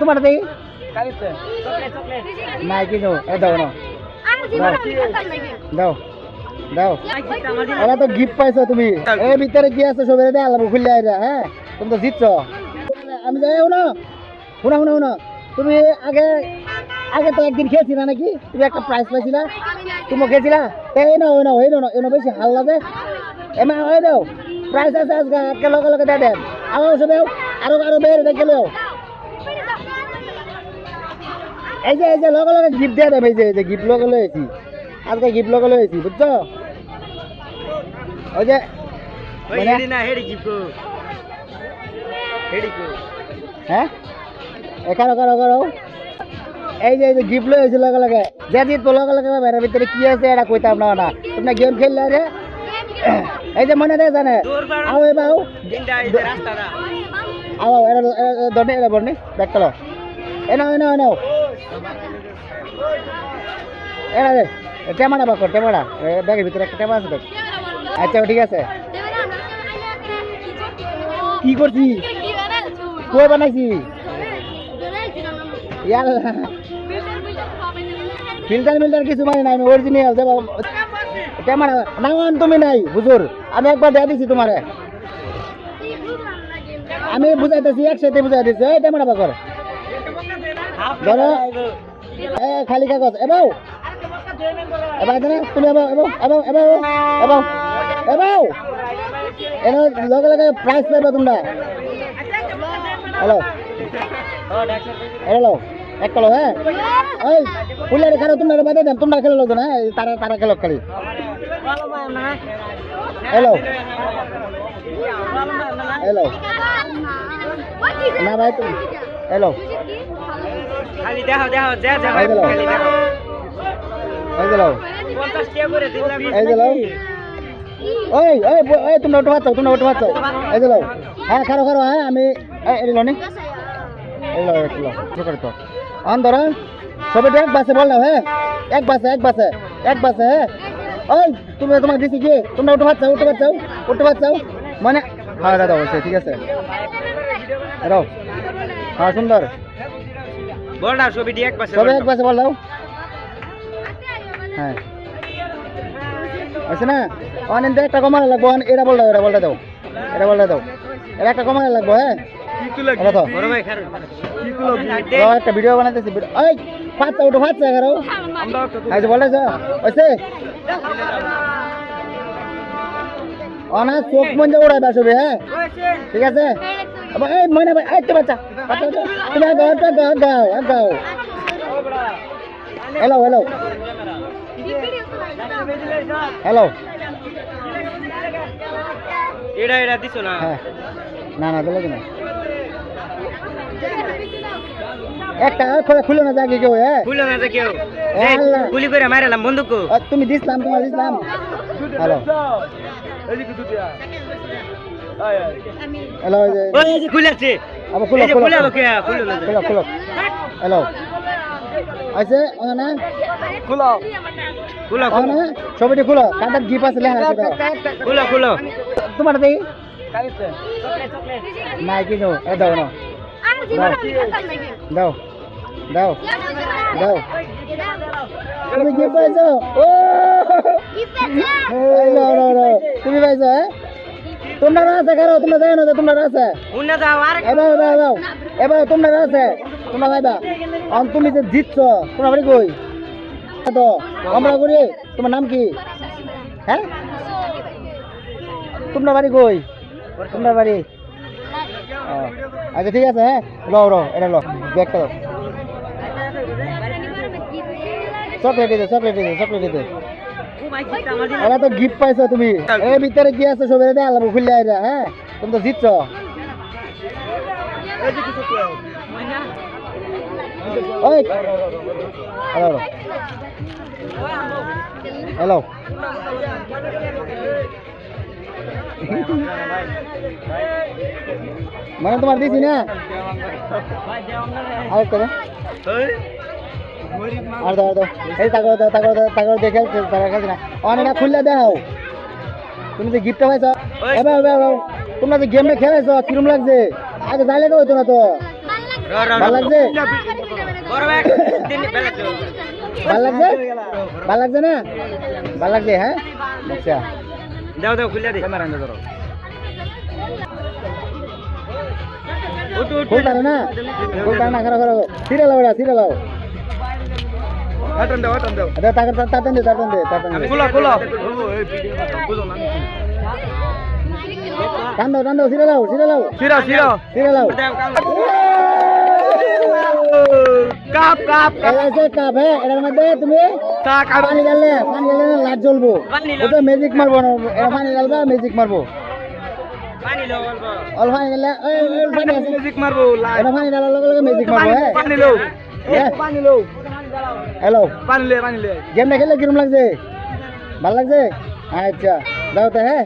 তোমার দেই নাই কিছু দাও না দাও দাও ওরা তো গিফট পাইছো তুমি এর ভিতরে কি আছে সব এনে আলাদা খুললে আইরা হ্যাঁ তুমি তো জিতছো আমি যাই না শোনা শোনা শোনা তুমি আগে আগে তো একদিন খেয়েছিলা নাকি তুমি একটা প্রাইজ পাইছিলা তুমি খেয়েছিলা এই না ওই না ওই না এনে বেশি হাল্লা দে এমা হয়ে দাও প্রাইজ আছে আজকে আজকে লগে লগে দিয়ে দেন আমার সবে আরো আরো বের দেখে লো এই যে লগে লগে গিফট দিয়ে দেবে এই যে গিফট লগে লয়েছি আজকে গিফট লগে লয়েছি বুঝছো ওই যে হেডি না হেডি গিফট হেডি কো হ্যাঁ এখানে করো করো এই যে গিফট লয়েছি লগে লগে যে জিত লগে লগে এর ভিতরে কি আছে এটা কইতাম না না তোমরা গেম খেললে রে এই যে মনে দেয় জানে আও এ বাউ রাস্তাটা আও এরা দনে এরা বর্নি ব্যাক করো এনো এনো এনো এরা দে টেমাটা বাকর টেমাটা ব্যাগের ভিতরে একটা টেমা আছে দেখ আচ্ছা ঠিক আছে কি করছি কই বানাইছি ইয়াল্লা ফিল্টার মিল্টার কিছু মানে নাই অরিজিনাল দেব টেমাটা নাওন তুমি নাই হুজুর আমি একবার দিয়ে দিছি তোমারে আমি বুঝাইতেছি একসাথে বুঝাই দিছি এই টেমাটা বাকর ধরো খালি কাগজ এবাও এবার না তুমি এবাও এবাও এবাও এবাও এবাও এবাও এনো লগে লগে প্রাইজ পাবে তোমরা হ্যালো হ্যালো এক কলো হ্যাঁ ওই পুলিয়ারে খেলো তোমরা বাদে দেন তোমরা খেলো লোক না তারা তারা খেলো খালি হ্যালো হ্যালো না ভাই তুমি হ্যালো খালি দেখো দেখো যা যা খালি দেখো এই দিলো 50 টাকা করে দিলাম এই দিলো ওই ওই ওই তোমরা উঠে পাচ্ছ এই দিলো হ্যাঁ খারো খারো হ্যাঁ আমি এই দিলো নি এই লো এক কিলো কি করতো অন্ধর সবাই এক বাসে বল নাও হ্যাঁ এক বাসে হ্যাঁ ওই তুমি তোমার দিছি কি তোমরা উঠে পাচ্ছ মানে হ্যাঁ দাদা অবশ্যই ঠিক আছে রাও হ্যাঁ সুন্দর বল না ছবিটি এক পাশে সবাই এক পাশে বল দাও হ্যাঁ আছে না অনেক একটা কমানো লাগবো এটা বল দাও এটা একটা কমানো লাগবো হ্যাঁ বড় ভাই খারো একটা ভিডিও বানাইতেছি ওই পাঁচটা উঠো পাঁচটা এগারো আচ্ছা বলেছ ওইসে অনা চোখ মঞ্জে উড়াই বাসবে হ্যাঁ ঠিক আছে এই মনে ভাই এই তো বাচ্চা তুমি গাও হ্যালো এটা দিছো না হ্যাঁ না দিলে না একটা খুলে না যাকে কেউ হ্যাঁ খুলে না কেউ গুলি করে মারালাম বন্দুক তুমি দিছিলাম হ্যালো হ্যালো ওই যে খুলেছে আবার খুলো হ্যালো আছে না খুলো না ছবিটি খুলো কাটার গিফট আছে লেখা আছে খুলো তোমার দেই নাই কিছু দাও না দাও তুমি গিফট পাইছো ও তুমি পাইছো হ্যাঁ তোমরা আছে কারো তোমরা যাই না তোমরা আছে এবার তোমরা আছে তোমরা ভাইবা তুমি যে জিতছো তোমরা বাড়ি কই তো আমরা করি তোমার নাম কি হ্যাঁ তোমরা বাড়ি কই তোমরা বাড়ি আচ্ছা ঠিক আছে হ্যাঁ লো এটা লো ব্যাগটা দাও চকলেট দিতে ওরা তো গিফট পাইছো তুমি এর ভিতরে কি আছে সব এনে আলাদা খুললে আইরা হ্যাঁ তুমি তো জিতছো ওই হ্যালো মানে তোমার দিছি না আরেকটা আর দাও এই তাগর দেখে তারা কাছে না অনেকটা খুললে দাও তুমি যে গিফটটা পাইছো এবার তোমরা যে গেমে খেলাইছো কিরম লাগছে আগে যাইলে হইতো না তো ভাল লাগছে বড় ভাই দিন বেলা তো ভাল লাগছে ভাল লাগছে না ভাল লাগছে হ্যাঁ আচ্ছা দাও দাও খুলে দে ক্যামেরা নিয়ে ধরো উঠ উঠ খুলতা না খুলতা না খারাপ খারাপ সিরে লাও সিরে লাও আটন দাও আচ্ছা তাতন দে খোলা খোলা টান দাও সিরে লাও সিরা সিরা সিরে লাও কাপ কাপ ऐसे কাপ है এর মধ্যে তুমি তা কাপ পানি ঢাললে না লাইট জ্বলবো ওটা ম্যাজিক মারবো না এর পানি ঢালবা ম্যাজিক মারবো পানি লো অল্প অল পানি ঢাললে এই পানি আছে মিউজিক মারবো এর পানি ঢালার লগে লগে ম্যাজিক মারবো হ্যাঁ পানি লো পানি লো হ্যালো পানি লে গেমটা খেললে কিরম লাগছে ভালো লাগছে আচ্ছা দাও তো হ্যাঁ